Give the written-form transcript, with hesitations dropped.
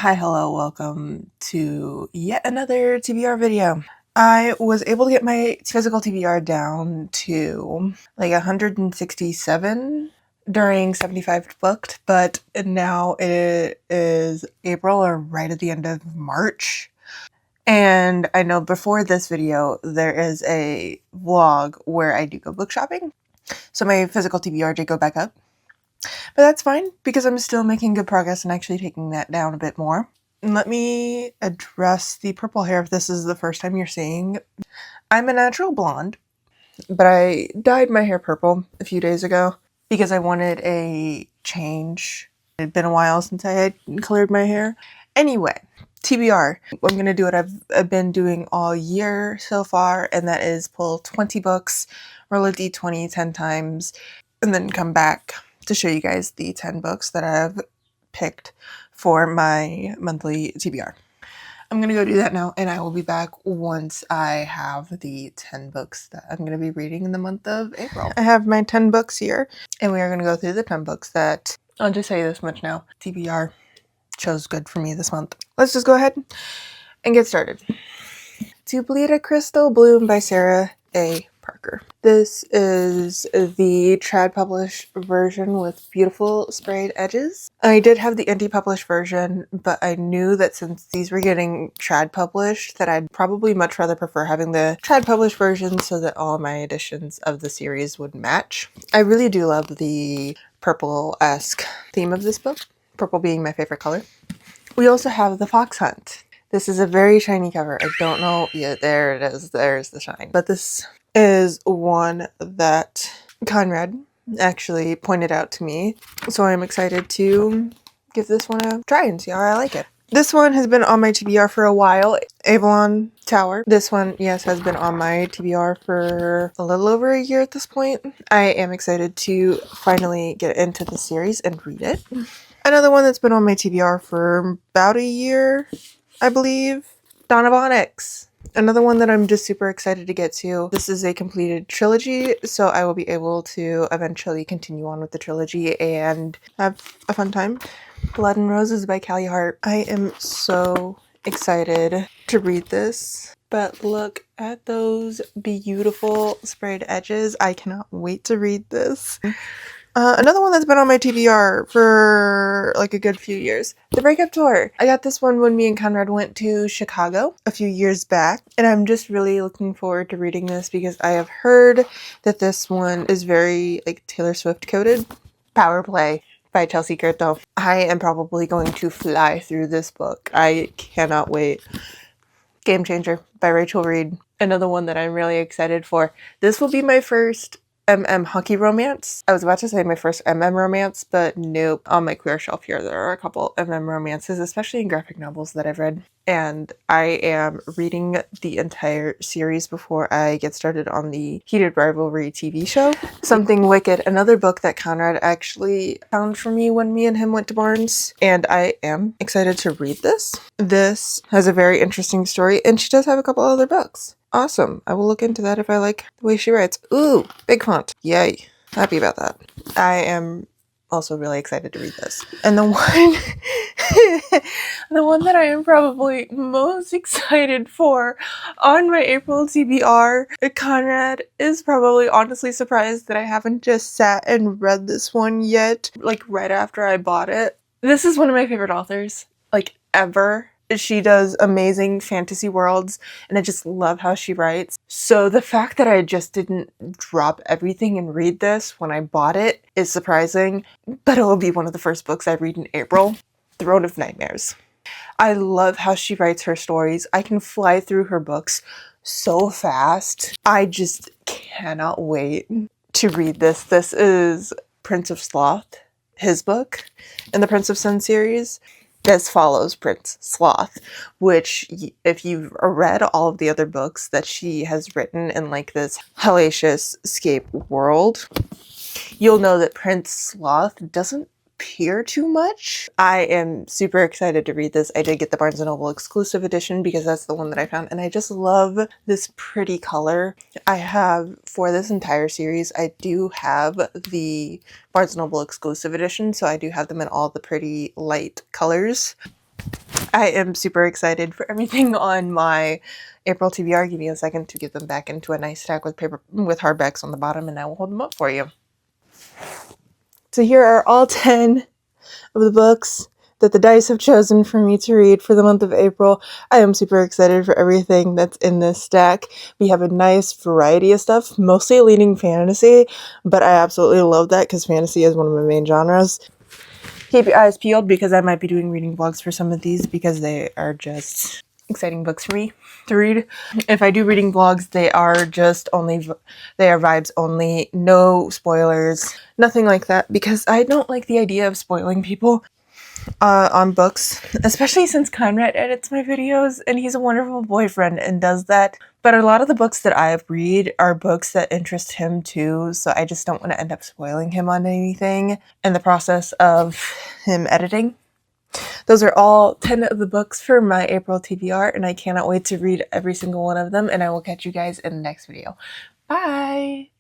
Hi, hello, welcome to yet another TBR video. I was able to get my physical TBR down to like 167 during 75 booked, but now it is April or right at the end of March. And I know before this video, there is a vlog where I do go book shopping. So my physical TBR did go back up. But that's fine because I'm still making good progress and actually taking that down a bit more. Let me address the purple hair if this is the first time you're seeing. I'm a natural blonde, but I dyed my hair purple a few days ago because I wanted a change. It had been a while since I had colored my hair. Anyway, TBR. I'm going to do what I've been doing all year so far, and that is pull 20 books, roll a d20 10 times, and then come back to show you guys the 10 books that I've picked for my monthly TBR. I'm going to go do that now, and I will be back once I have the 10 books that I'm going to be reading in the month of April. I have my 10 books here, and we are going to go through the 10 books that, I'll just say this much now, TBR chose good for me this month. Let's just go ahead and get started. To Bleed a Crystal Bloom by Sarah A. Parker. This is the trad published version with beautiful sprayed edges. I did have the indie published version, but I knew that since these were getting trad published, that I'd probably much rather prefer having the trad published version so that all my editions of the series would match. I really do love the purple-esque theme of this book, purple being my favorite color. We also have The Fox Hunt. This is a very shiny cover. I don't know. Yeah, there it is. There's the shine. But this is one that Conrad actually pointed out to me. So I'm excited to give this one a try and see how I like it. This one has been on my TBR for a while. Avalon Tower. This one, yes, has been on my TBR for a little over a year at this point. I am excited to finally get into the series and read it. Another one that's been on my TBR for about a year, I believe, Dawn of Onyx. Another one that I'm just super excited to get to. This is a completed trilogy, so I will be able to eventually continue on with the trilogy and have a fun time. Blood and Roses by Callie Hart. I am so excited to read this, but look at those beautiful sprayed edges. I cannot wait to read this. Another one that's been on my TBR for like a good few years. The Breakup Tour. I got this one when me and Conrad went to Chicago a few years back, and I'm just really looking forward to reading this because I have heard that this one is very like Taylor Swift coded. Power Play by Chelsea Curto. I am probably going to fly through this book. I cannot wait. Game Changer by Rachel Reed. Another one that I'm really excited for. This will be my first hockey romance. I was about to say my first romance, but nope. On my queer shelf here, there are a couple romances, especially in graphic novels that I've read. And I am reading the entire series before I get started on the Heated Rivalry TV show. Something Wicked, another book that Conrad actually found for me when me and him went to Barnes. And I am excited to read this. This has a very interesting story, and she does have a couple other books. Awesome. I will look into that if I like the way she writes. Ooh, big font. Yay. Happy about that. I am also really excited to read this. And the one that I am probably most excited for on my April TBR, Conrad is probably honestly surprised that I haven't just sat and read this one yet, like right after I bought it. This is one of my favorite authors, like ever. She does amazing fantasy worlds, and I just love how she writes. So the fact that I just didn't drop everything and read this when I bought it is surprising, but it will be one of the first books I read in April. Throne of Nightmares. I love how she writes her stories. I can fly through her books so fast. I just cannot wait to read this. This is Prince of Sloth, his book in the Prince of Sun series. This follows Prince Sloth, which if you've read all of the other books that she has written in like this hellacious escape world, you'll know that Prince Sloth doesn't appear too much. I am super excited to read this. I did get the Barnes & Noble exclusive edition because that's the one that I found, and I just love this pretty color. I have, for this entire series, I do have the Barnes & Noble exclusive edition, so I do have them in all the pretty light colors. I am super excited for everything on my April TBR. Give me a second to get them back into a nice stack with hardbacks on the bottom, and I will hold them up for you. So here are all 10 of the books that the dice have chosen for me to read for the month of April. I am super excited for everything that's in this stack. We have a nice variety of stuff, mostly leaning fantasy, but I absolutely love that because fantasy is one of my main genres. Keep your eyes peeled because I might be doing reading vlogs for some of these because they are just exciting books for me to read. If I do reading vlogs, they are vibes only, no spoilers, nothing like that, because I don't like the idea of spoiling people on books, especially since Conrad edits my videos and he's a wonderful boyfriend and does that. But a lot of the books that I read are books that interest him too, so I just don't want to end up spoiling him on anything in the process of him editing. Those are all 10 of the books for my April TBR, and I cannot wait to read every single one of them, and I will catch you guys in the next video. Bye!